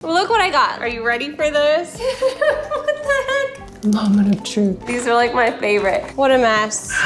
Look what I got. Are you ready for this? What the heck? Moment of truth. These are like my favorite. What a mess.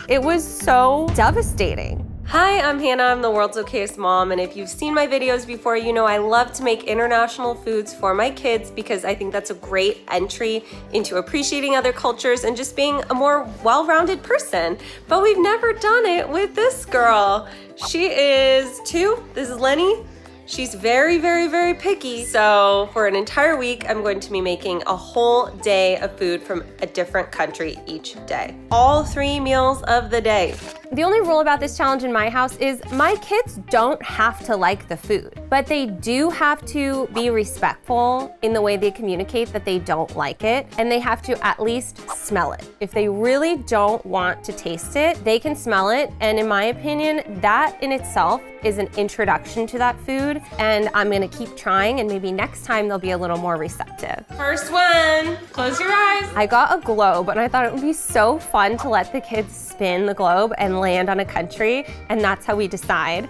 It was so devastating. Hi, I'm Hannah. I'm the world's okayest mom, and if you've seen my videos before, you know I love to make international foods for my kids because I think that's a great entry into appreciating other cultures and just being a more well-rounded person. But we've never done it with this girl. She is 2. This is Lenny. She's very, very, very picky. So for an entire week, I'm going to be making a whole day of food from a different country each day. All 3 meals of the day. The only rule about this challenge in my house is my kids don't have to like the food, but they do have to be respectful in the way they communicate that they don't like it, and they have to at least smell it. If they really don't want to taste it, they can smell it, and in my opinion, that in itself is an introduction to that food, and I'm gonna keep trying, and maybe next time they'll be a little more receptive. First one, close your eyes. I got a globe, and I thought it would be so fun to let the kids spin the globe and land on a country, and that's how we decide.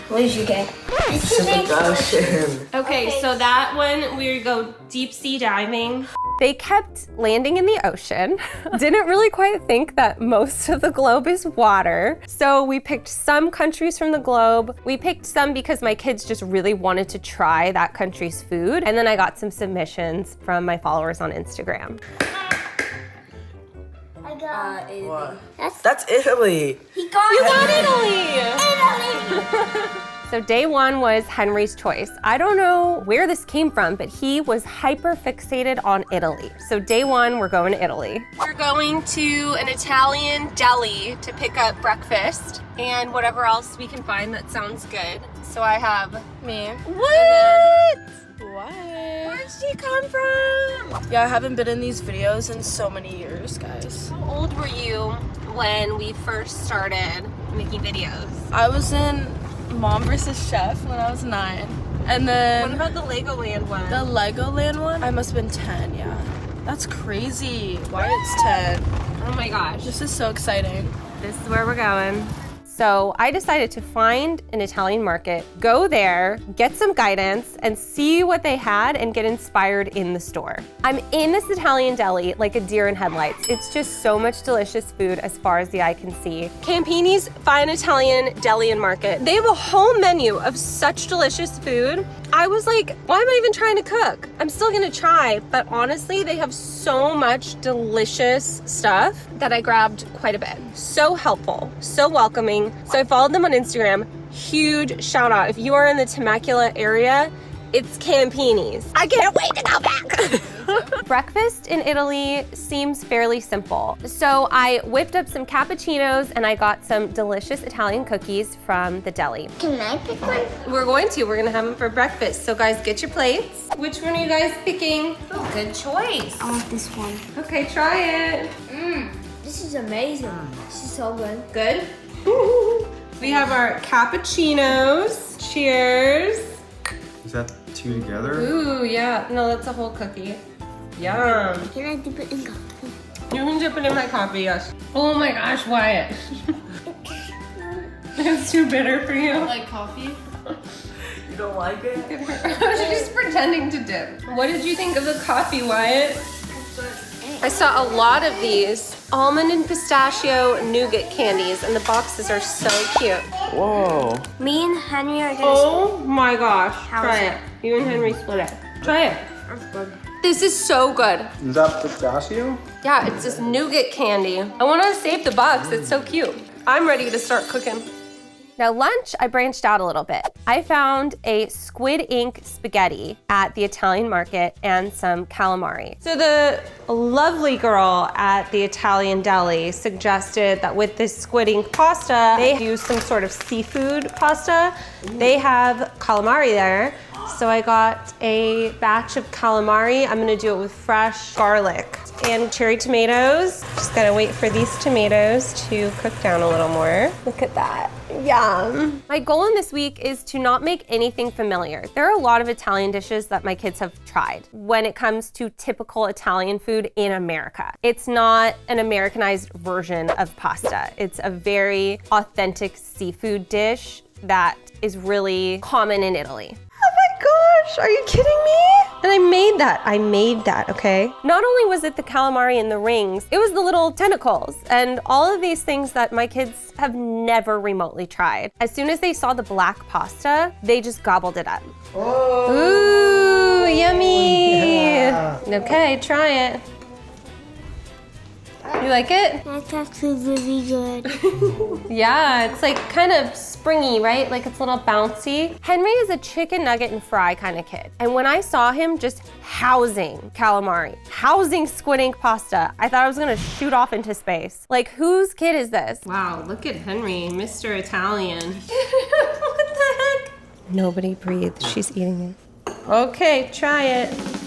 What did you get? Pacific Ocean. Okay, so that one, we go deep sea diving. They kept landing in the ocean. Didn't really quite think that most of the globe is water. So we picked some countries from the globe. We picked some because my kids just really wanted to try that country's food. And then I got some submissions from my followers on Instagram. I got Italy. What? That's Italy. He got You got Italy! Italy! So day 1 was Henry's choice. I don't know where this came from, but he was hyper fixated on Italy. So day 1, we're going to Italy. We're going to an Italian deli to pick up breakfast and whatever else we can find that sounds good. So I have Me. what? What? Where did she come from? Yeah, I haven't been in these videos in so many years, guys. How old were you when we first started making videos? I was in Mom vs. Chef when I was 9. And then What about the Legoland one? the Legoland one, I must have been 10, yeah. That's crazy. Why it's 10? Oh my gosh. This is so exciting. This is where we're going. So I decided to find an Italian market, go there, get some guidance, and see what they had and get inspired in the store. I'm in this Italian deli like a deer in headlights. It's just so much delicious food as far as the eye can see. Campini's Fine Italian Deli and Market. They have a whole menu of such delicious food. I was like, why am I even trying to cook? I'm still gonna try, but honestly, they have so much delicious stuff that I grabbed quite a bit. So helpful, so welcoming. So I followed them on Instagram. Huge shout out. If you are in the Temecula area, it's Campini's. I can't wait to go back. Breakfast in Italy seems fairly simple. So I whipped up some cappuccinos and I got some delicious Italian cookies from the deli. Can I pick one? We're gonna have them for breakfast. So guys, get your plates. Which one are you guys picking? Oh, good choice. I want this one. Okay, try it. This is amazing. This is so good. Good? We have our cappuccinos. Cheers. Is that 2 together? Ooh, yeah. No, that's a whole cookie. Yum. Can I dip it in coffee? You can dip it in my coffee, yes. Oh my gosh, Wyatt. It's too bitter for you. Like coffee? You don't like it? She's just pretending to dip. What did you think of the coffee, Wyatt? I saw a lot of these almond and pistachio nougat candies, and the boxes are so cute. Whoa. Me and Henry are gonna Oh my gosh. How Try is it. You and Henry split it. Try it. That's good. This is so good. Is that pistachio? Yeah, it's this nougat candy. I want to save the box. It's so cute. I'm ready to start cooking. Now lunch, I branched out a little bit. I found a squid ink spaghetti at the Italian market and some calamari. So the lovely girl at the Italian deli suggested that with this squid ink pasta, they use some sort of seafood pasta. They have calamari there. So I got a batch of calamari. I'm gonna do it with fresh garlic and cherry tomatoes. Just gotta wait for these tomatoes to cook down a little more. Look at that, yum. My goal in this week is to not make anything familiar. There are a lot of Italian dishes that my kids have tried when it comes to typical Italian food in America. It's not an Americanized version of pasta. It's a very authentic seafood dish that is really common in Italy. Oh my gosh, are you kidding me? And I made that, okay? Not only was it the calamari in the rings, it was the little tentacles and all of these things that my kids have never remotely tried. As soon as they saw the black pasta, they just gobbled it up. Oh. Ooh, yummy. Yeah. Okay, try it. You like it? That's actually really good. Yeah, it's like kind of springy, right? Like it's a little bouncy. Henry is a chicken nugget and fry kind of kid. And when I saw him just housing calamari, housing squid ink pasta, I thought I was gonna shoot off into space. Like, whose kid is this? Wow, look at Henry, Mr. Italian. What the heck? Nobody breathed, she's eating it. Okay, try it.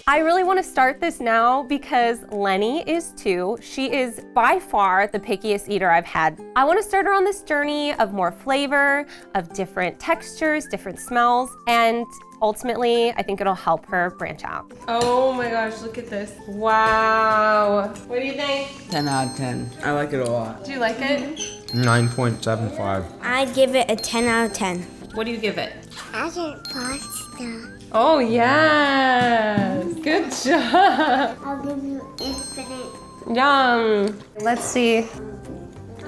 I really want to start this now because Lenny is too. She is by far the pickiest eater I've had. I want to start her on this journey of more flavor, of different textures, different smells, and ultimately, I think it'll help her branch out. Oh my gosh, look at this. Wow. What do you think? 10 out of 10. I like it a lot. Do you like it? 9.75. I'd give it a 10 out of 10. What do you give it? I get pasta. Oh yes, good job. I'll give you infinite. Yum. Let's see.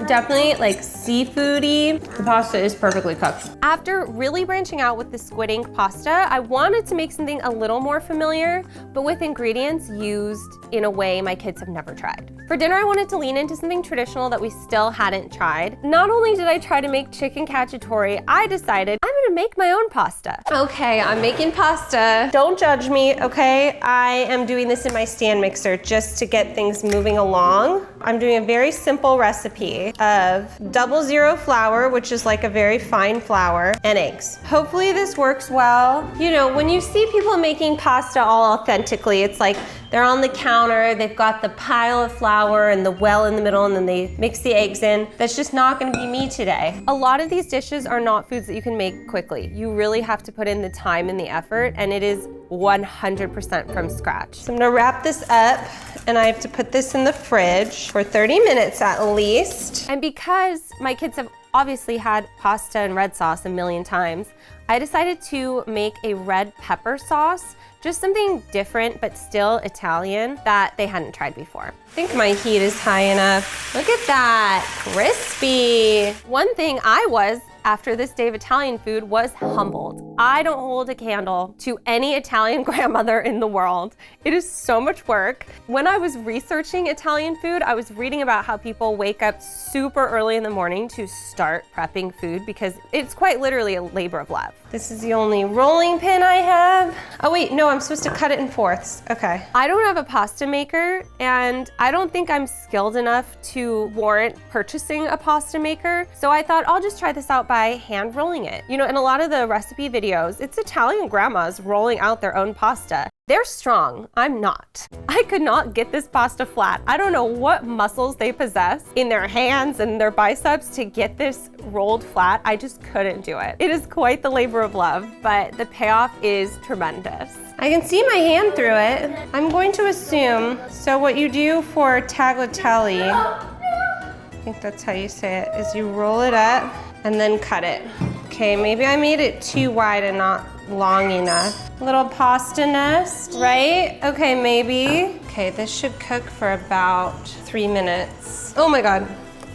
Definitely like seafoody. The pasta is perfectly cooked. After really branching out with the squid ink pasta, I wanted to make something a little more familiar, but with ingredients used in a way my kids have never tried. For dinner, I wanted to lean into something traditional that we still hadn't tried. Not only did I try to make chicken cacciatore, I decided I'm gonna make my own pasta. Okay, I'm making pasta. Don't judge me, okay? I am doing this in my stand mixer just to get things moving along. I'm doing a very simple recipe of 00 flour, which is like a very fine flour, and eggs. Hopefully this works well. You know, when you see people making pasta all authentically, it's like they're on the counter, they've got the pile of flour and the well in the middle, and then they mix the eggs in. That's just not gonna be me today. A lot of these dishes are not foods that you can make quickly. You really have to put in the time and the effort, and it is 100% from scratch. So I'm gonna wrap this up, and I have to put this in the fridge for 30 minutes at least. And because my kids have obviously had pasta and red sauce a million times, I decided to make a red pepper sauce, just something different but still Italian that they hadn't tried before. I think my heat is high enough. Look at that, crispy. One thing I was after this day of Italian food was humbled. I don't hold a candle to any Italian grandmother in the world. It is so much work. When I was researching Italian food, I was reading about how people wake up super early in the morning to start prepping food because it's quite literally a labor of love. This is the only rolling pin I have. Oh wait, no, I'm supposed to cut it in fourths. Okay. I don't have a pasta maker, and I don't think I'm skilled enough to warrant purchasing a pasta maker. So I thought I'll just try this out by hand rolling it. You know, in a lot of the recipe videos, it's Italian grandmas rolling out their own pasta. They're strong, I'm not. I could not get this pasta flat. I don't know what muscles they possess in their hands and their biceps to get this rolled flat. I just couldn't do it. It is quite the labor of love, but the payoff is tremendous. I can see my hand through it. I'm going to assume, so what you do for tagliatelle, I think that's how you say it, is you roll it up and then cut it. Okay, maybe I made it too wide and not long enough. Little pasta nest, right? Okay, maybe. Okay, this should cook for about 3 minutes. Oh my God,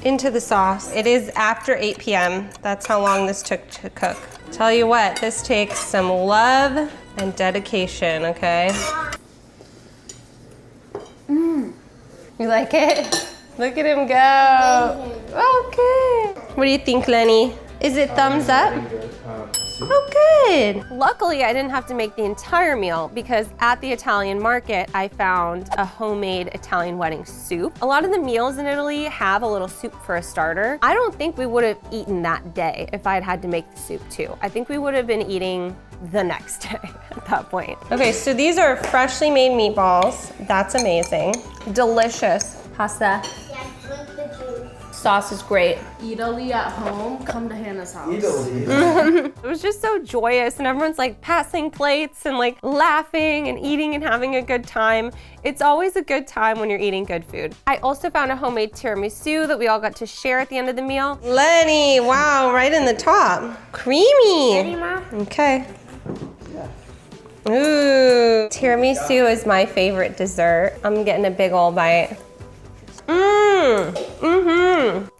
into the sauce. It is after 8 p.m. That's how long this took to cook. Tell you what, this takes some love and dedication, okay? You like it? Look at him go. Okay. What do you think, Lenny? Is it thumbs up? Oh, good. Luckily, I didn't have to make the entire meal because at the Italian market, I found a homemade Italian wedding soup. A lot of the meals in Italy have a little soup for a starter. I don't think we would have eaten that day if I had had to make the soup too. I think we would have been eating the next day at that point. Okay, so these are freshly made meatballs. That's amazing. Delicious. Pasta. sauce is great. Italy at home, come to Hannah's house. It was just so joyous and everyone's like passing plates and like laughing and eating and having a good time. It's always a good time when you're eating good food. I also found a homemade tiramisu that we all got to share at the end of the meal. Lenny, wow, right in the top. Creamy. Ready, Mom? Okay. Ooh, tiramisu is my favorite dessert. I'm getting a big ol' bite.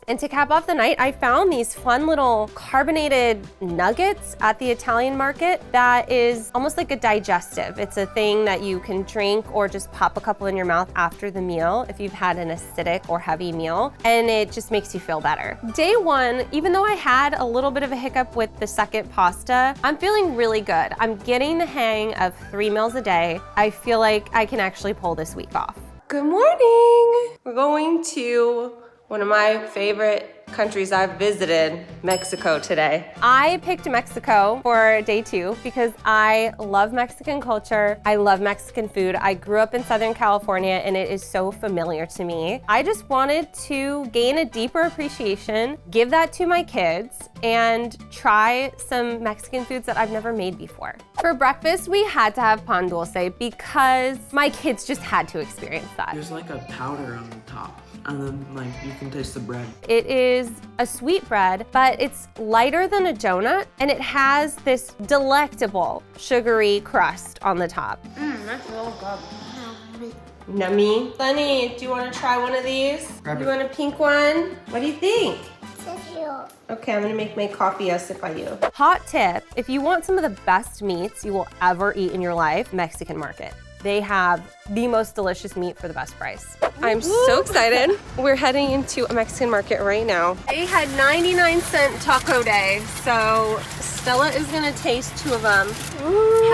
And to cap off the night, I found these fun little carbonated nuggets at the Italian market that is almost like a digestive. It's a thing that you can drink or just pop a couple in your mouth after the meal if you've had an acidic or heavy meal, and it just makes you feel better. Day one, even though I had a little bit of a hiccup with the second pasta, I'm feeling really good. I'm getting the hang of 3 meals a day. I feel like I can actually pull this week off. Good morning. We're going to one of my favorite countries I've visited, Mexico, today. I picked Mexico for day 2 because I love Mexican culture. I love Mexican food. I grew up in Southern California and it is so familiar to me. I just wanted to gain a deeper appreciation, give that to my kids, and try some Mexican foods that I've never made before. For breakfast, we had to have pan dulce because my kids just had to experience that. There's like a powder on the top, and then like you can taste the bread. It is a sweet bread, but it's lighter than a donut, and it has this delectable sugary crust on the top. That's real good. Nummy. Lenny, do you want to try one of these? Grab You it. want a pink one? What do you think? Sergio. Okay, I'm gonna make my coffee by you. Hot tip, if you want some of the best meats you will ever eat in your life, Mexican market. They have the most delicious meat for the best price. I'm so excited. We're heading into a Mexican market right now. They had 99-cent taco day, so Stella is gonna taste 2 of them.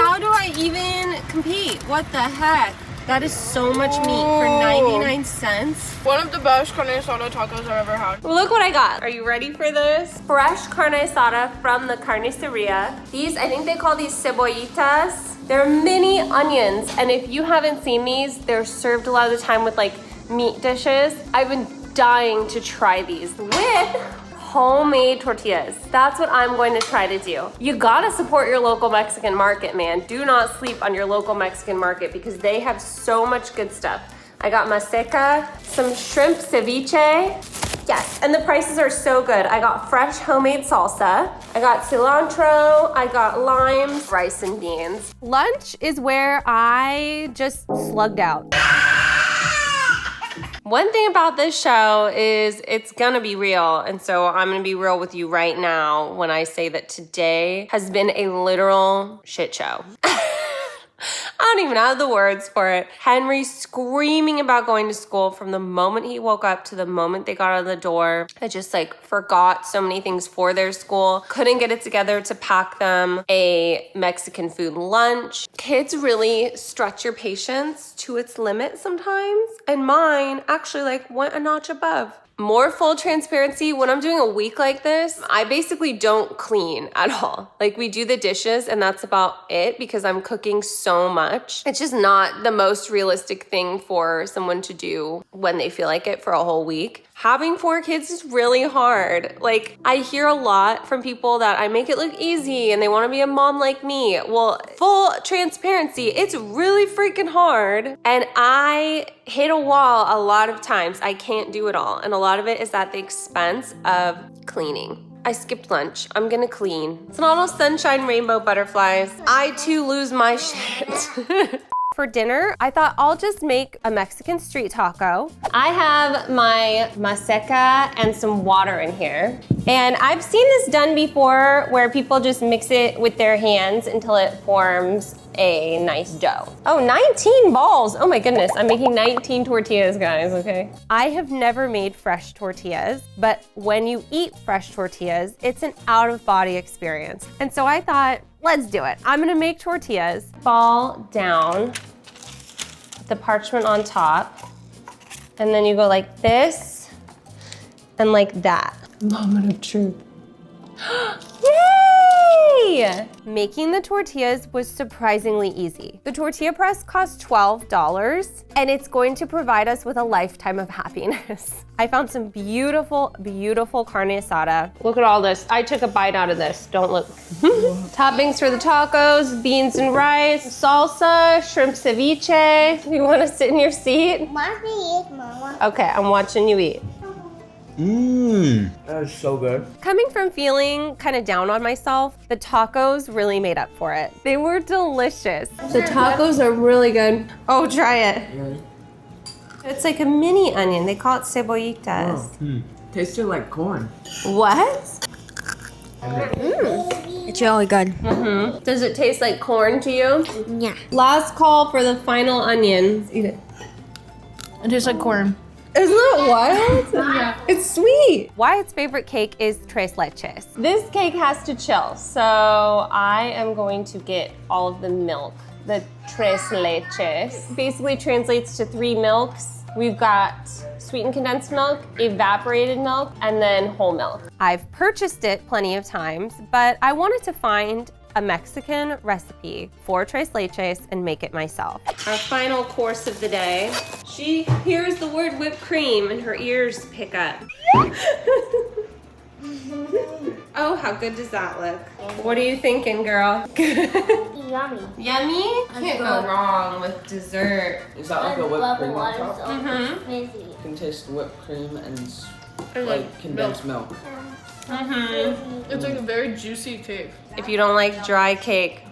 How do I even compete? What the heck? That is so much meat for 99 cents. One of the best carne asada tacos I've ever had. Look what I got. Are you ready for this? Fresh carne asada from the carniceria. These, I think they call these cebollitas. They're mini onions, and if you haven't seen these, they're served a lot of the time with like meat dishes. I've been dying to try these with homemade tortillas. That's what I'm going to try to do. You gotta support your local Mexican market, man. Do not sleep on your local Mexican market because they have so much good stuff. I got maseca, some shrimp ceviche. Yes, and the prices are so good. I got fresh homemade salsa. I got cilantro, I got limes, rice and beans. Lunch is where I just slugged out. One thing about this show is it's gonna be real, and so I'm gonna be real with you right now when I say that today has been a literal shit show. I don't even have the words for it. Henry screaming about going to school from the moment he woke up to the moment they got out of the door. I just like forgot so many things for their school. Couldn't get it together to pack them a Mexican food lunch. Kids really stretch your patience to its limit sometimes. And mine actually like went a notch above. More full transparency, when I'm doing a week like this, I basically don't clean at all. Like we do the dishes and that's about it because I'm cooking so much. It's just not the most realistic thing for someone to do when they feel like it for a whole week. Having 4 kids is really hard. Like I hear a lot from people that I make it look easy and they want to be a mom like me. Well, full transparency, it's really freaking hard. And I hit a wall a lot of times. I can't do it all. And a lot of it is at the expense of cleaning. I skipped lunch. I'm gonna clean. It's not all sunshine, rainbow, butterflies. I too lose my shit. For dinner, I thought I'll just make a Mexican street taco. I have my maseca and some water in here. And I've seen this done before where people just mix it with their hands until it forms a nice dough. Oh, 19 balls. Oh my goodness, I'm making 19 tortillas, guys, okay? I have never made fresh tortillas, but when you eat fresh tortillas, it's an out-of-body experience. And so I thought, let's do it. I'm gonna make tortillas, fall down, the parchment on top, and then you go like this and like that. Moment of truth. Yay! Yummy! Making the tortillas was surprisingly easy. The tortilla press cost $12, and it's going to provide us with a lifetime of happiness. I found some beautiful, beautiful carne asada. Look at all this. I took a bite out of this. Don't look. Toppings for the tacos, beans and rice, salsa, shrimp ceviche. You want to sit in your seat? Mommy eat, Mama. Okay, I'm watching you eat. Mmm. That is so good. Coming from feeling kind of down on myself, the tacos really made up for it. They were delicious. The tacos are really good. Oh, try it. It's like a mini onion. They call it cebollitas. Tasted like corn. What? It's really good. Does it taste like corn to you? Yeah. Last call for the final onion. Eat it. It tastes like corn. Isn't that wild? Yeah. It's sweet. Wyatt's favorite cake is tres leches. This cake has to chill, so I am going to get all of the milk. The tres leches basically translates to 3 milks. We've got sweetened condensed milk, evaporated milk, and then whole milk. I've purchased it plenty of times, but I wanted to find a Mexican recipe for tres leches and make it myself. Our final course of the day. She hears the word whipped cream and her ears pick up. Oh, how good does that look? What are you thinking, girl? Yummy. Yummy? Can't go wrong with dessert. Is that like a whipped cream on Water's top? so fizzy. You can taste whipped cream and like condensed milk. It's like a very juicy cake. If you don't like dry cake.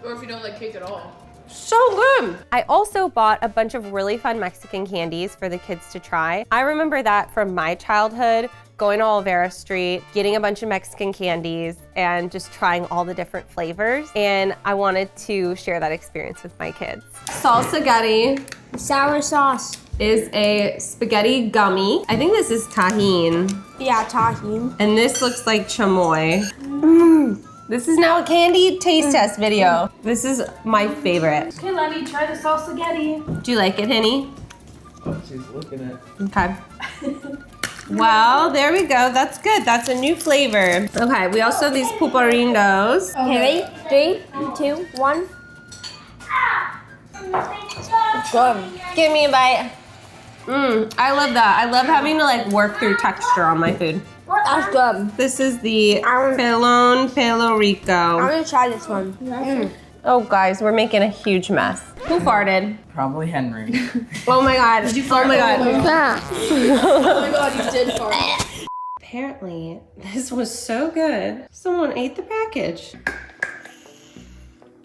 Or if you don't like cake at all. So good. I also bought a bunch of really fun Mexican candies for the kids to try. I remember that from my childhood, going to Olvera Street, getting a bunch of Mexican candies and just trying all the different flavors. And I wanted to share that experience with my kids. Salsa Sour sauce. is a spaghetti gummy. I think this is tahine. Yeah, tahini. And this looks like chamoy. This is now a candy taste test video. This is my favorite. Okay, Lenny, try the salsa. Do you like it, Henny? Oh, she's looking at. Okay. Well, there we go. That's good. That's a new flavor. Okay, we also have these puparindos. Okay, ready? 3, 2, 1. Good. Give me a bite. I love that. I love having to like work through texture on my food. That's good. This is the Pelon Pelo Rico. I'm gonna try this one. Oh, guys, we're making a huge mess. Who farted? Probably Henry. Oh my God. Oh my God. Oh my god, you did fart. Apparently, this was so good. Someone ate the package.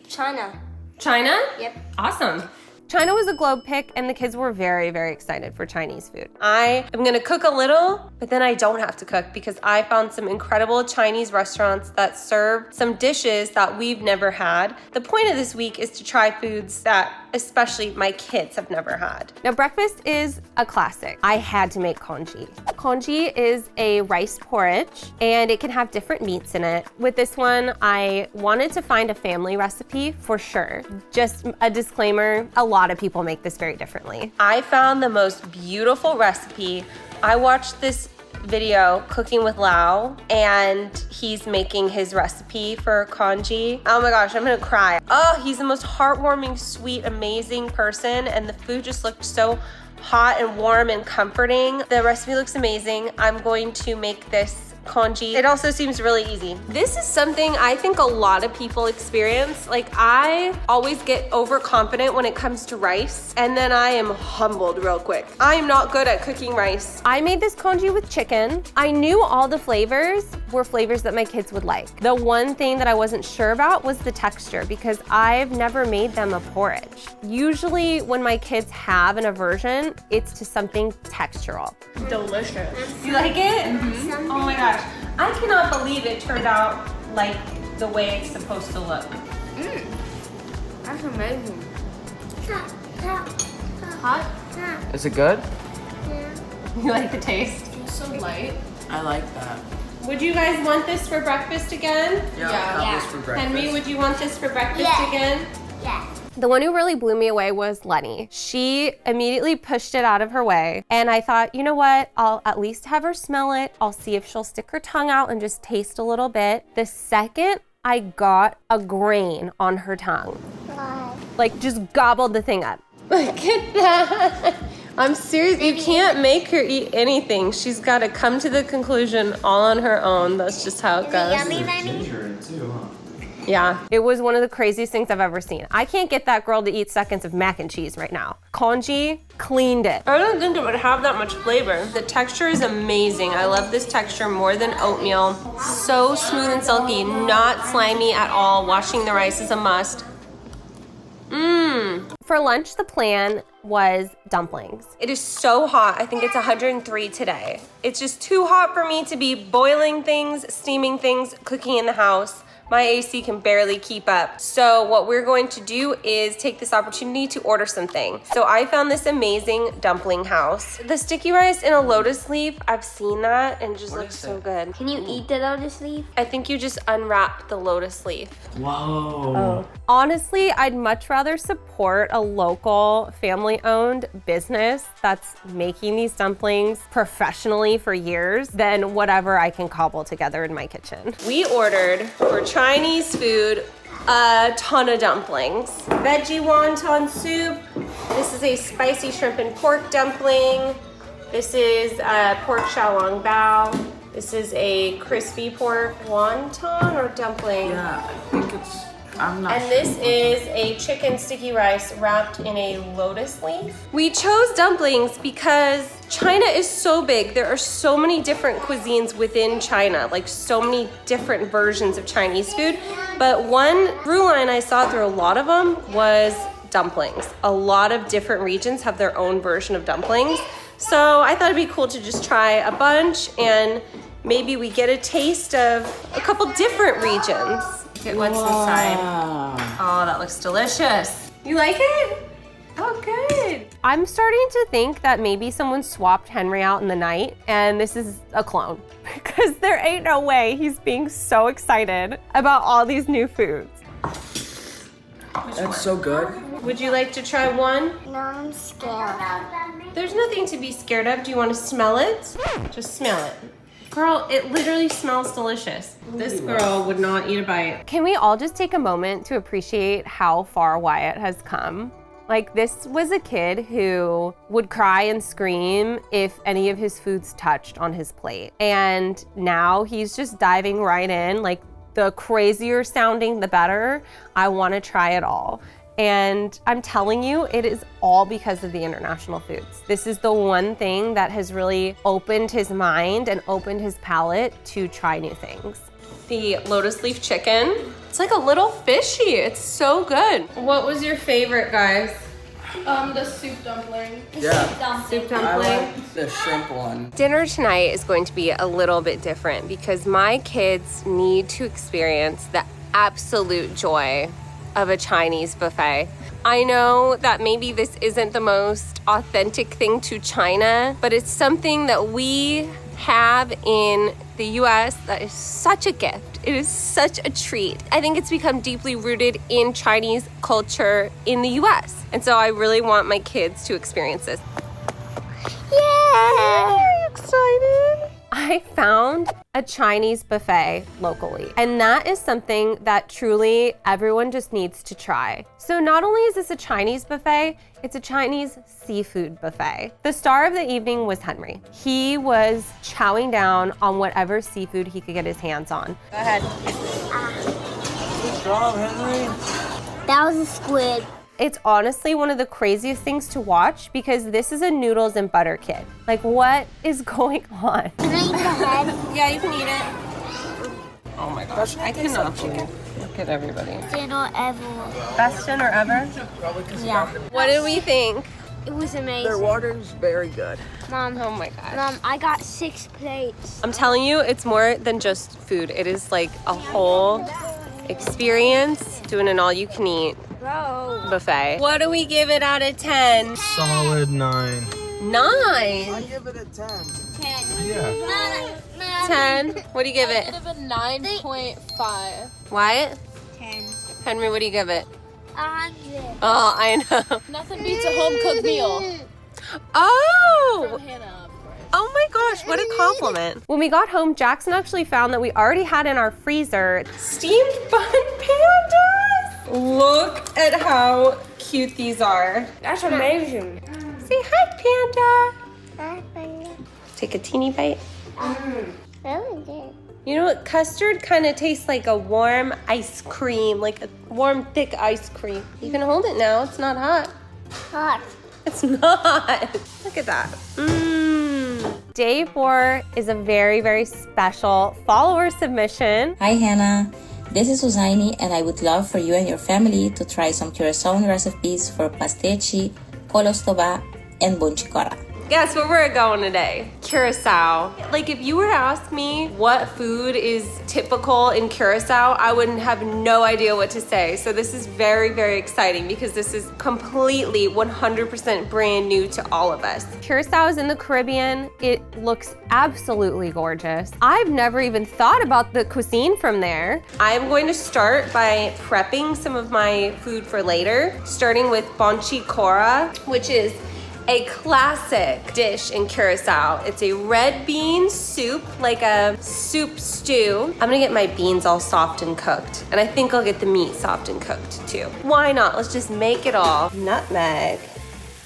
China. China? Yep. Awesome. China was a globe pick and the kids were very, very excited for Chinese food. I am gonna cook a little, but then I don't have to cook because I found some incredible Chinese restaurants that serve some dishes that we've never had. The point of this week is to try foods that especially my kids have never had. Now, breakfast is a classic. I had to make congee. Congee is a rice porridge and it can have different meats in it. With this one, I wanted to find a family recipe for sure. Just a disclaimer, a lot of people make this very differently. I found the most beautiful recipe. I watched this video, Cooking with Lau, and he's making his recipe for congee. Oh my gosh, I'm gonna cry. Oh, he's the most heartwarming, sweet, amazing person, and the food just looked so hot and warm and comforting. The recipe looks amazing. I'm going to make this congee. It also seems really easy. This is something I think a lot of people experience. Like, I always get overconfident when it comes to rice, and then I am humbled real quick. I am not good at cooking rice. I made this congee with chicken. I knew all the flavors were flavors that my kids would like. The one thing that I wasn't sure about was the texture because I've never made them a porridge. Usually when my kids have an aversion, it's to something textural. Delicious. You like it? Oh my gosh. I cannot believe it turned out like the way it's supposed to look. That's amazing. Hot? Is it good? You like the taste? It's so light. I like that. Would you guys want this for breakfast again? Yeah. Yeah. This for breakfast. Henry, would you want this for breakfast Yeah. again? Yeah. The one who really blew me away was Lenny. She immediately pushed it out of her way. And I thought, you know what? I'll at least have her smell it. I'll see if she'll stick her tongue out and just taste a little bit. The second I got a grain on her tongue, like just gobbled the thing up. Look at that. I'm serious. You can't make her eat anything. She's got to come to the conclusion all on her own. That's just how it goes. Ginger in it too, huh? Yeah, it was one of the craziest things I've ever seen. I can't get that girl to eat seconds of mac and cheese right now. Konji cleaned it. I don't think it would have that much flavor. The texture is amazing. I love this texture more than oatmeal. So smooth and silky, not slimy at all. Washing the rice is a must. For lunch, the plan was dumplings. It is so hot. I think it's 103 today. It's just too hot for me to be boiling things, steaming things, cooking in the house. My AC can barely keep up. So what we're going to do is take this opportunity to order something. So I found this amazing dumpling house. The sticky rice in a lotus leaf, I've seen that and it just looks so good. Can you eat the lotus leaf? I think you just unwrap the lotus leaf. Whoa. Honestly, I'd much rather support a local family-owned business that's making these dumplings professionally for years than whatever I can cobble together in my kitchen. We ordered for Chinese food a ton of dumplings. Veggie wonton soup. This is a spicy shrimp and pork dumpling. This is a pork xiaolong bao. This is a crispy pork wonton or dumpling. Yeah, I think it's, I'm not And sure. this is a chicken sticky rice wrapped in a lotus leaf. We chose dumplings because China is so big. There are so many different cuisines within China, like so many different versions of Chinese food. But one through line I saw through a lot of them was dumplings. A lot of different regions have their own version of dumplings. So I thought it'd be cool to just try a bunch and maybe we get a taste of a couple different regions. Look at what's inside. Oh, that looks delicious. You like it? Oh, good. I'm starting to think that maybe someone swapped Henry out in the night and this is a clone because there ain't no way he's being so excited about all these new foods. That's so good. Would you like to try one? No, I'm scared. There's nothing to be scared of. Do you want to smell it? Just smell it. Girl, it literally smells delicious. This girl would not eat a bite. Can we all just take a moment to appreciate how far Wyatt has come? Like, this was a kid who would cry and scream if any of his foods touched on his plate. And now he's just diving right in. Like, the crazier sounding, the better. I want to try it all. And I'm telling you, it is all because of the international foods. This is the one thing that has really opened his mind and opened his palate to try new things. The lotus leaf chicken. It's like a little fishy. It's so good. What was your favorite, guys? The soup dumpling. Yeah. Soup I dumpling. like the shrimp one. Dinner tonight is going to be a little bit different because my kids need to experience the absolute joy of a Chinese buffet. I know that maybe this isn't the most authentic thing to China, but it's something that we have in the US that is such a gift. It is such a treat. I think it's become deeply rooted in Chinese culture in the US. And so I really want my kids to experience this. Yeah! Very excited. I found a Chinese buffet locally, and that is something that truly everyone just needs to try. So not only is this a Chinese buffet, it's a Chinese seafood buffet. The star of the evening was Henry. He was chowing down on whatever seafood he could get his hands on. Go ahead. Good job, Henry. That was a squid. It's honestly one of the craziest things to watch because this is a noodles and butter kid. Like, what is going on? Can I eat the head? Yeah, you can eat it. Oh my gosh, I cannot believe. Look at everybody. Dinner ever. Best dinner ever? Yeah. What did we think? It was amazing. Their water's very good. Mom, Oh my gosh. Mom, I got 6 plates. I'm telling you, it's more than just food. It is like a whole experience doing an all-you-can-eat Bro. buffet. What do we give it out of 10? Solid 9. 9? I give it a 10. 10. Yeah. 10? What do you give it? Give it a 9.5. Wyatt? 10. Henry, what do you give it? 100. Oh, I know. Nothing beats a home cooked meal. Oh! Hannah, of course. Oh my gosh, what a compliment. When we got home, Jackson actually found that we already had in our freezer steamed bun pandas. Look at how cute these are. That's amazing. Say hi, Panda. Take a teeny bite. Really good. You know what? Custard kind of tastes like a warm ice cream, like a warm, thick ice cream. You can hold it now. It's not hot. Hot. It's not. Look at that. Day 4 is a very, very special follower submission. Hi Hannah, this is Uzaini and I would love for you and your family to try some Curaçao recipes for pastechi, kolostoba, and bonchicora. Guess where we're going today? Curaçao. Like if you were to ask me what food is typical in Curaçao, I wouldn't have no idea what to say. So this is very, very exciting because this is completely 100% brand new to all of us. Curaçao is in the Caribbean. It looks absolutely gorgeous. I've never even thought about the cuisine from there. I'm going to start by prepping some of my food for later, starting with bonchicora, which is a classic dish in Curaçao. It's a red bean soup, like a soup stew. I'm gonna get my beans all soft and cooked, and I think I'll get the meat soft and cooked too. Why not? Let's just make it all. Nutmeg.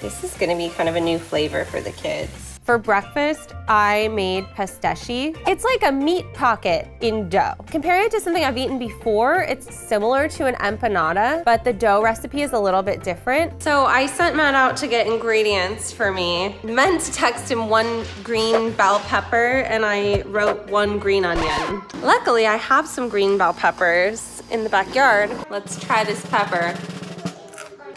This is gonna be kind of a new flavor for the kids. For breakfast, I made pastechi. It's like a meat pocket in dough. Comparing it to something I've eaten before, it's similar to an empanada, but the dough recipe is a little bit different. So I sent Matt out to get ingredients for me. Meant to text him 1 green bell pepper, and I wrote 1 green onion. Luckily, I have some green bell peppers in the backyard. Let's try this pepper.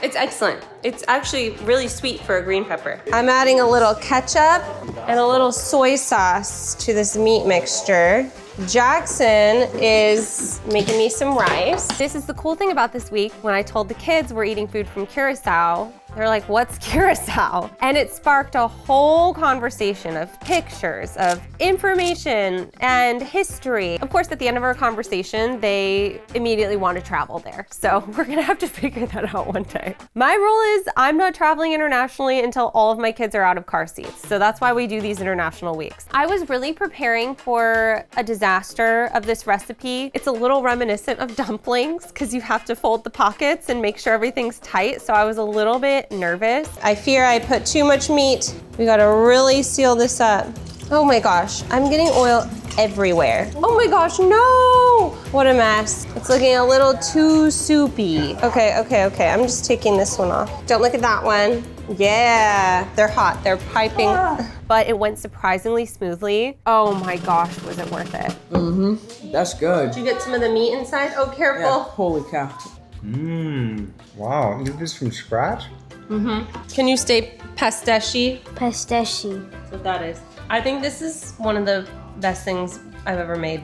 It's excellent. It's actually really sweet for a green pepper. I'm adding a little ketchup and a little soy sauce to this meat mixture. Jackson is making me some rice. This is the cool thing about this week. When I told the kids we're eating food from Curaçao, they're like, what's Curaçao? And it sparked a whole conversation of pictures, of information, and history. Of course, at the end of our conversation, they immediately want to travel there. So we're gonna have to figure that out one day. My rule is I'm not traveling internationally until all of my kids are out of car seats. So that's why we do these international weeks. I was really preparing for a disaster of this recipe. It's a little reminiscent of dumplings because you have to fold the pockets and make sure everything's tight. So I was a little bit nervous. I fear I put too much meat. We gotta really seal this up. Oh my gosh, I'm getting oil everywhere. Oh my gosh, no! What a mess. It's looking a little too soupy. Okay, I'm just taking this one off. Don't look at that one. Yeah, they're hot, they're piping. But it went surprisingly smoothly. Oh my gosh, was it worth it? Mm-hmm, that's good. Did you get some of the meat inside? Oh, careful. Yeah, holy cow. Wow, you did this from scratch? Can you say pastechi? Pastechi. That's what that is. I think this is one of the best things I've ever made.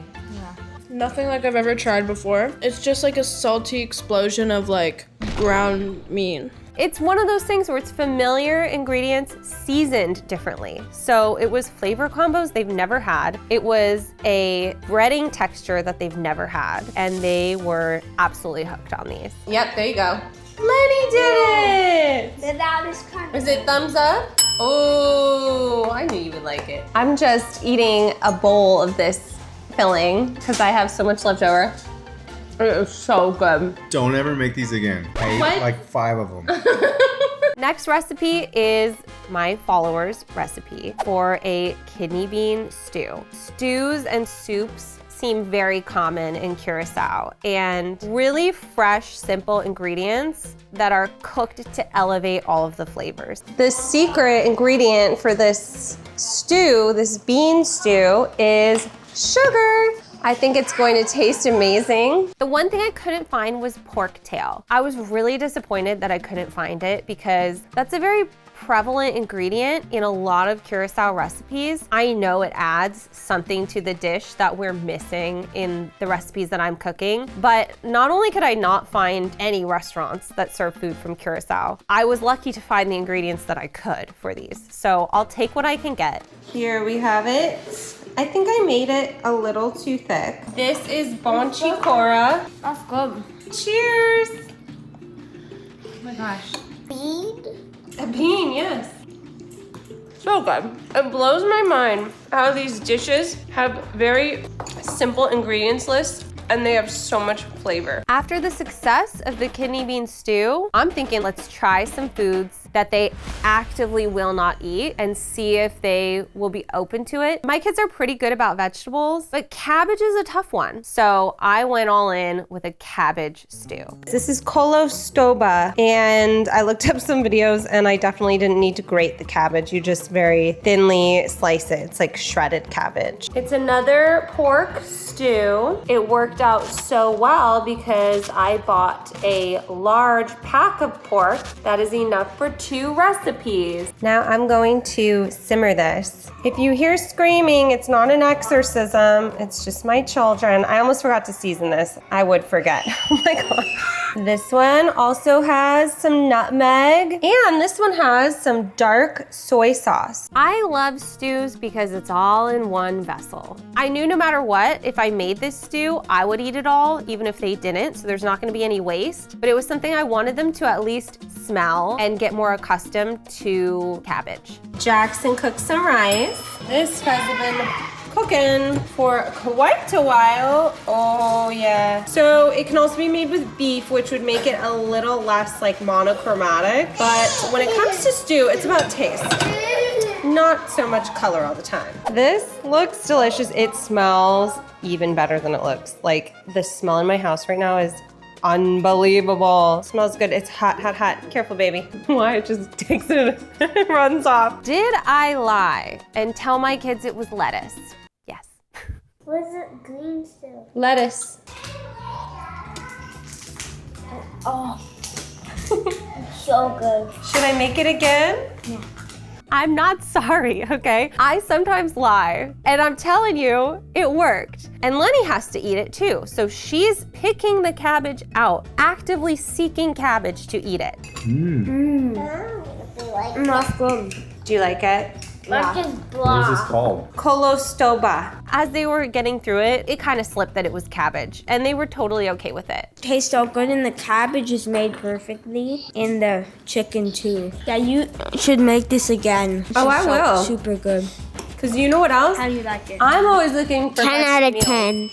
Nothing like I've ever tried before. It's just like a salty explosion of like ground meat. It's one of those things where it's familiar ingredients seasoned differently. So it was flavor combos they've never had. It was a breading texture that they've never had. And they were absolutely hooked on these. Yep, there you go. Lenny did it! The loudest kind. Is it thumbs up? Oh, I knew you would like it. I'm just eating a bowl of this filling because I have so much left over. It is so good. Don't ever make these again. I ate What? like 5 of them. Next recipe is my followers' recipe for a kidney bean stew. Stews and soups seem very common in Curaçao, and really fresh, simple ingredients that are cooked to elevate all of the flavors. The secret ingredient for this stew, this bean stew, is sugar. I think it's going to taste amazing. The one thing I couldn't find was pork tail. I was really disappointed that I couldn't find it because that's a very prevalent ingredient in a lot of Curaçao recipes. I know it adds something to the dish that we're missing in the recipes that I'm cooking, but not only could I not find any restaurants that serve food from Curaçao, I was lucky to find the ingredients that I could for these. So I'll take what I can get. Here we have it. I think I made it a little too thick. This is bonchicora. That's good. Cheers! my gosh. Bean? A bean, yes. So good. It blows my mind how these dishes have very simple ingredients lists and they have so much flavor. After the success of the kidney bean stew, I'm thinking let's try some foods that they actively will not eat and see if they will be open to it. My kids are pretty good about vegetables, but cabbage is a tough one. So I went all in with a cabbage stew. This is kolostoba, and I looked up some videos and I definitely didn't need to grate the cabbage. You just very thinly slice it. It's like shredded cabbage. It's another pork stew. It worked out so well because I bought a large pack of pork that is enough for 2 recipes. Now I'm going to simmer this. If you hear screaming, it's not an exorcism, it's just my children. I almost forgot to season this. I would forget. Oh my God. This one also has some nutmeg, and this one has some dark soy sauce. I love stews because it's all in one vessel. I knew no matter what, if I made this stew, I would eat it all, even if they didn't, so there's not gonna be any waste. But it was something I wanted them to at least smell and get more accustomed to cabbage. Jackson cooked some rice. This has been cooking for quite a while. Oh yeah. So it can also be made with beef, which would make it a little less like monochromatic. But when it comes to stew, it's about taste. Not so much color all the time. This looks delicious. It smells even better than it looks. Like the smell in my house right now is unbelievable. Smells good. It's hot, hot, hot. Careful, baby. Why? It just takes it and runs off. Did I lie and tell my kids it was lettuce? Yes. Was it green still? Lettuce. Oh. So good. Should I make it again? Yeah. I'm not sorry, okay? I sometimes lie, and I'm telling you, it worked. And Lenny has to eat it too, so she's picking the cabbage out, actively seeking cabbage to eat it. That's good. Do you like it? What is What is blah? this called? Kolostoba. As they were getting through it, it kind of slipped that it was cabbage, and they were totally okay with it. Tastes so good, and the cabbage is made perfectly, and the chicken too. Yeah, you should make this again. It's Oh, I so will. Super good. Because you know what else? How do you like it? I'm always looking for 10 out of budget 10. meals.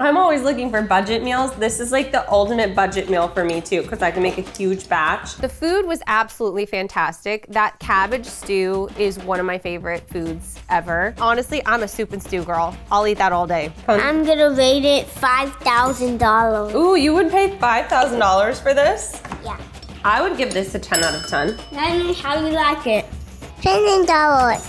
I'm always looking for budget meals. This is like the ultimate budget meal for me too, because I can make a huge batch. The food was absolutely fantastic. That cabbage stew is one of my favorite foods ever. Honestly, I'm a soup and stew girl. I'll eat that all day. I'm gonna rate it $5,000. Ooh, you would pay $5,000 for this? Yeah. I would give this a 10 out of 10. Lenny, how do you like it? $10.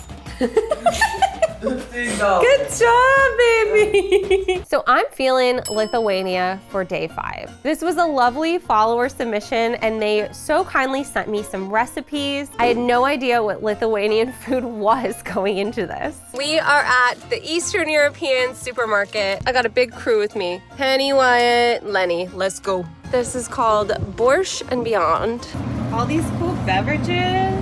Good job, baby. So I'm feeling Lithuania for day 5. This was a lovely follower submission, and they so kindly sent me some recipes. I had no idea what Lithuanian food was going into this. We are at the Eastern European supermarket. I got a big crew with me. Penny, Wyatt, Lenny, let's go. This is called Borscht and Beyond. All these cool beverages.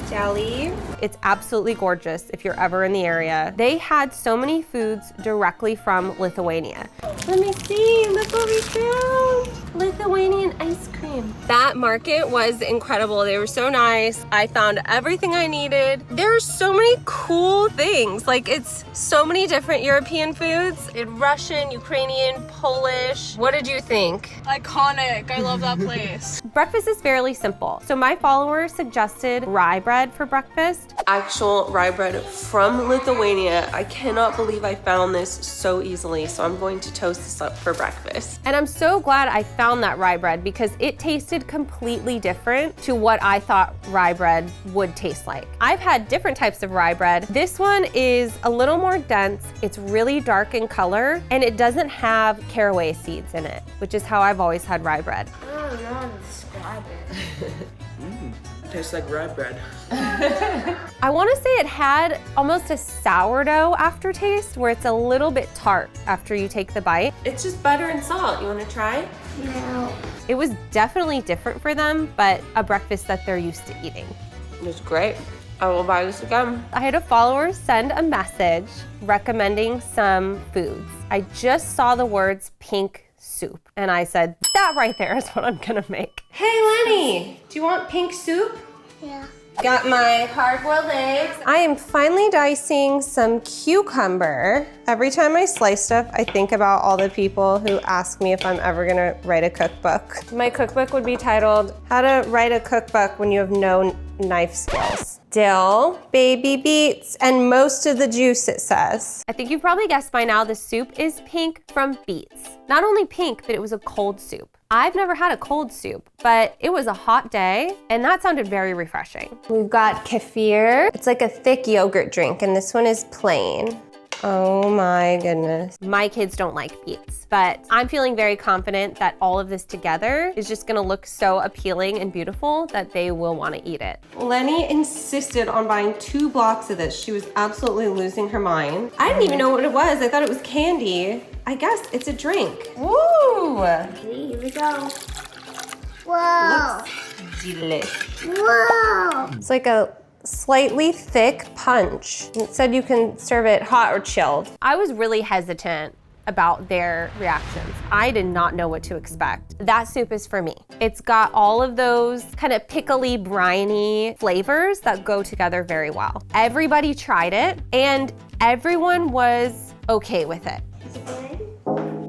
Jelly. It's absolutely gorgeous if you're ever in the area. They had so many foods directly from Lithuania. Let me see, look what we found. Lithuanian ice cream. That market was incredible. They were so nice. I found everything I needed. There are so many cool things. Like it's so many different European foods. In Russian, Ukrainian, Polish. What did you think? Iconic. I love that place. Breakfast is fairly simple. So my followers suggested rye bread for breakfast. Actual rye bread from Lithuania. I cannot believe I found this so easily. So I'm going to toast this up for breakfast. And I'm so glad I found that rye bread because it tasted completely different to what I thought rye bread would taste like. I've had different types of rye bread. This one is a little more dense. It's really dark in color, and it doesn't have caraway seeds in it, which is how I've always had rye bread. I don't know how to describe it. Tastes like rye bread. I want to say it had almost a sourdough aftertaste where it's a little bit tart after you take the bite. It's just butter and salt. You want to try? No. It was definitely different for them, but a breakfast that they're used to eating. It was great. I will buy this again. I had a follower send a message recommending some foods. I just saw the words pink soup. And I said, that right there is what I'm gonna make. Hey Lenny, do you want pink soup? Yeah. Got my hard-boiled eggs. I am finally dicing some cucumber. Every time I slice stuff, I think about all the people who ask me if I'm ever gonna write a cookbook. My cookbook would be titled, How to Write a Cookbook When You Have No Knife Skills. Dill, baby beets, and most of the juice, it says. I think you've probably guessed by now the soup is pink from beets. Not only pink, but it was a cold soup. I've never had a cold soup, but it was a hot day, and that sounded very refreshing. We've got kefir. It's like a thick yogurt drink, and this one is plain. Oh my goodness. My kids don't like beets, but I'm feeling very confident that all of this together is just gonna look so appealing and beautiful that they will wanna eat it. Lenny insisted on buying 2 blocks of this. She was absolutely losing her mind. I didn't even know what it was. I thought it was candy. I guess it's a drink. Woo! Here we go. Whoa. Delish. Whoa. It's like a slightly thick punch. It said you can serve it hot or chilled. I was really hesitant about their reactions. I did not know what to expect. That soup is for me. It's got all of those kind of pickly, briny flavors that go together very well. Everybody tried it and everyone was okay with it.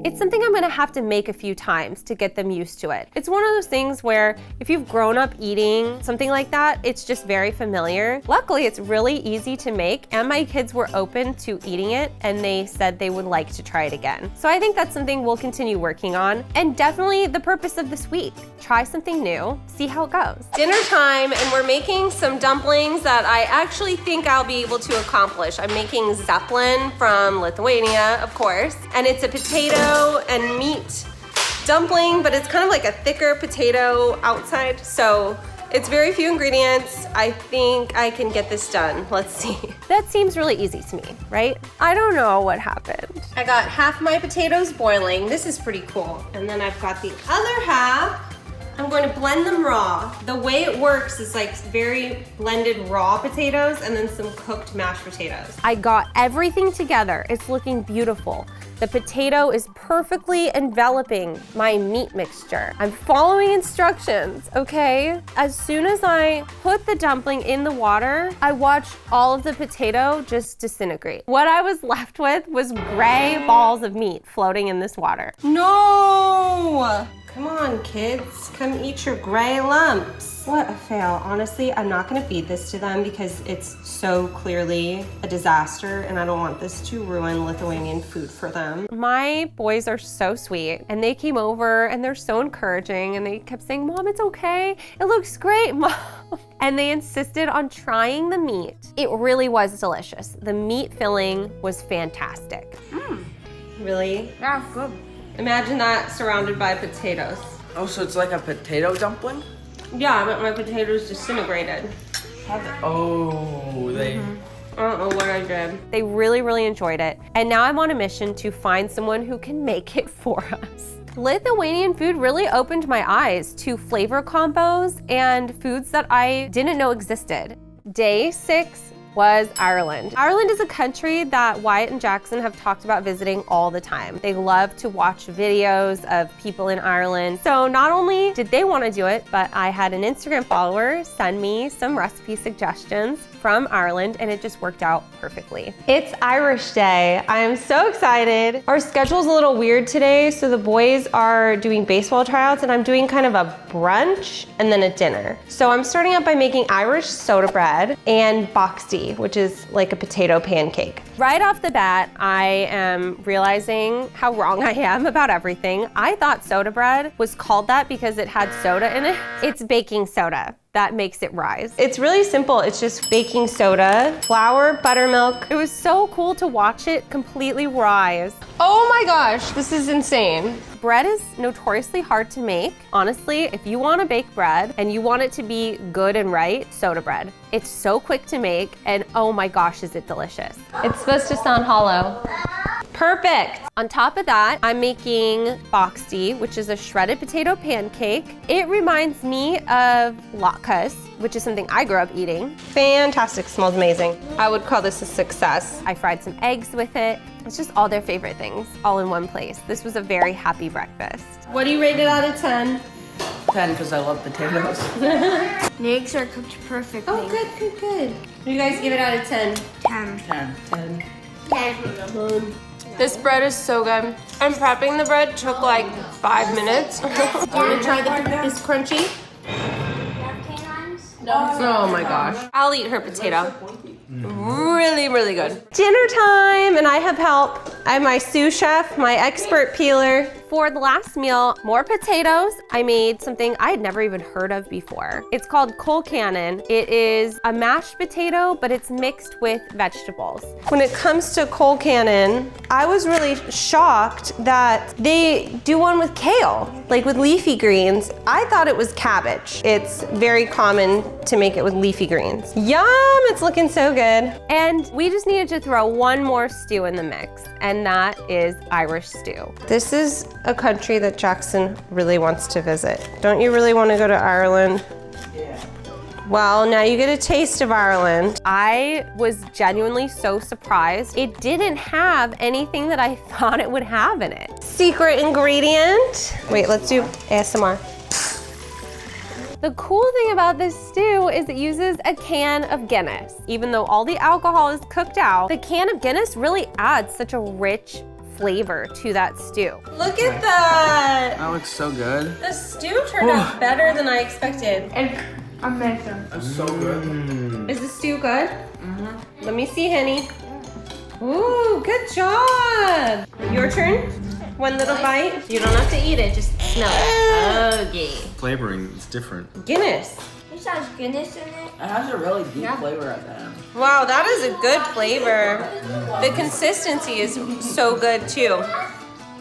It's something I'm gonna have to make a few times to get them used to it. It's one of those things where if you've grown up eating something like that, it's just very familiar. Luckily, it's really easy to make, and my kids were open to eating it, and they said they would like to try it again. So I think that's something we'll continue working on, and definitely the purpose of this week. Try something new, see how it goes. Dinner time, and we're making some dumplings that I actually think I'll be able to accomplish. I'm making Zeppelin from Lithuania, of course, and it's a potato and meat dumpling, but it's kind of like a thicker potato outside, so it's very few ingredients. I think I can get this done. Let's see. That seems really easy to me, right? I don't know what happened. I got half my potatoes boiling. This is pretty cool. And then I've got the other half. I'm going to blend them raw. The way it works is like very blended raw potatoes and then some cooked mashed potatoes. I got everything together. It's looking beautiful. The potato is perfectly enveloping my meat mixture. I'm following instructions, okay? As soon as I put the dumpling in the water, I watched all of the potato just disintegrate. What I was left with was gray balls of meat floating in this water. No! Come on, kids. Come eat your gray lumps. What a fail. Honestly, I'm not gonna feed this to them because it's so clearly a disaster and I don't want this to ruin Lithuanian food for them. My boys are so sweet and they came over and they're so encouraging and they kept saying, Mom, it's okay. It looks great, Mom. And they insisted on trying the meat. It really was delicious. The meat filling was fantastic. Really? Yeah, good. Imagine that surrounded by potatoes. Oh, so it's like a potato dumpling? Yeah, but my potatoes disintegrated. Oh, they... I don't know what I did. They really, really enjoyed it. And now I'm on a mission to find someone who can make it for us. Lithuanian food really opened my eyes to flavor combos and foods that I didn't know existed. Day 6 was Ireland. Ireland is a country that Wyatt and Jackson have talked about visiting all the time. They love to watch videos of people in Ireland. So not only did they want to do it, but I had an Instagram follower send me some recipe suggestions from Ireland and it just worked out perfectly. It's Irish Day. I am so excited. Our schedule's a little weird today, so the boys are doing baseball tryouts and I'm doing kind of a brunch and then a dinner. So I'm starting out by making Irish soda bread and boxty, which is like a potato pancake. Right off the bat, I am realizing how wrong I am about everything. I thought soda bread was called that because it had soda in it. It's baking soda. That makes it rise. It's really simple. It's just baking soda, flour, buttermilk. It was so cool to watch it completely rise. Oh my gosh, this is insane. Bread is notoriously hard to make. Honestly, if you want to bake bread and you want it to be good and right, soda bread. It's so quick to make and oh my gosh, is it delicious. It's supposed to sound hollow. Perfect. On top of that, I'm making boxty, which is a shredded potato pancake. It reminds me of latkes, which is something I grew up eating. Fantastic, smells amazing. I would call this a success. I fried some eggs with it, It's just all their favorite things, all in one place. This was a very happy breakfast. What do you rate it out of 10? 10 because I love potatoes. The eggs are cooked perfectly. Oh, good, good, good. What do you guys give it out of 10? 10. 10. 10. This bread is so good. And prepping the bread took like 5 minutes. Do you want to try this crunchy? Oh my gosh. I'll eat her potato. Really, really good. Dinner time, and I have help. I have my sous chef, my expert peeler. For the last meal, more potatoes. I made something I had never even heard of before. It's called cold cannon. It is a mashed potato, but it's mixed with vegetables. When it comes to cold cannon, I was really shocked that they do one with kale, like with leafy greens. I thought it was cabbage. It's very common to make it with leafy greens. Yum, it's looking so good. And we just needed to throw one more stew in the mix, and that is Irish stew. This is a country that Jackson really wants to visit. Don't you really want to go to Ireland? Yeah. Well, now you get a taste of Ireland. I was genuinely so surprised. It didn't have anything that I thought it would have in it. Secret ingredient. Wait, let's do ASMR. The cool thing about this stew is it uses a can of Guinness. Even though all the alcohol is cooked out, the can of Guinness really adds such a rich flavor to that stew. Look at that! That looks so good. The stew turned out better than I expected. It's amazing. That's so good. Is the stew good? Let me see, Henny. Ooh, good job! Your turn. One little bite. You don't have to eat it, just smell it. Okay. Flavoring is different. Guinness. This has Guinness in it. It has a really deep flavor at the end. Wow, that is a good flavor. The consistency is so good too.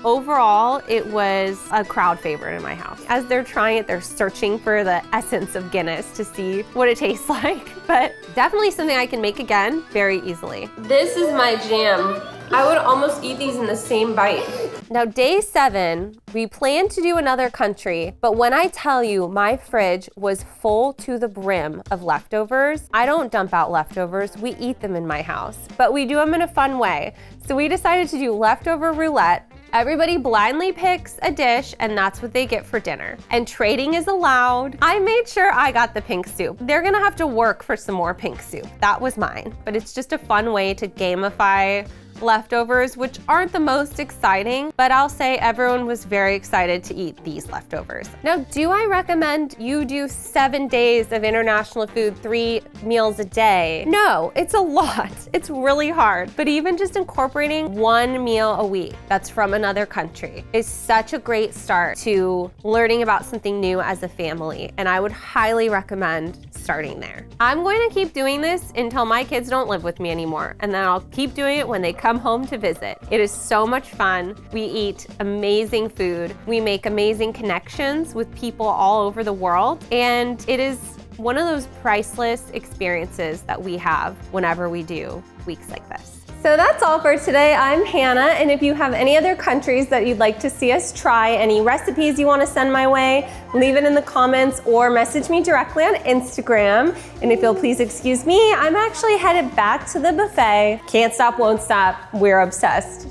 Overall, it was a crowd favorite in my house. As they're trying it, they're searching for the essence of Guinness to see what it tastes like. But definitely something I can make again very easily. This is my jam. I would almost eat these in the same bite. Now, day 7, we planned to do another country, but when I tell you my fridge was full to the brim of leftovers, I don't dump out leftovers, we eat them in my house, but we do them in a fun way. So we decided to do leftover roulette. Everybody blindly picks a dish and that's what they get for dinner. And trading is allowed. I made sure I got the pink soup. They're gonna have to work for some more pink soup. That was mine, but it's just a fun way to gamify leftovers, which aren't the most exciting, but I'll say everyone was very excited to eat these leftovers. Now, do I recommend you do 7 days of international food, 3 meals a day? No, it's a lot. It's really hard, but even just incorporating 1 meal a week that's from another country is such a great start to learning about something new as a family, and I would highly recommend starting there. I'm going to keep doing this until my kids don't live with me anymore, and then I'll keep doing it when they come home to visit. It is so much fun. We eat amazing food. We make amazing connections with people all over the world, and it is one of those priceless experiences that we have whenever we do weeks like this. So that's all for today. I'm Hannah, and if you have any other countries that you'd like to see us try, any recipes you want to send my way, leave it in the comments or message me directly on Instagram. And if you'll please excuse me, I'm actually headed back to the buffet. Can't stop, won't stop. We're obsessed.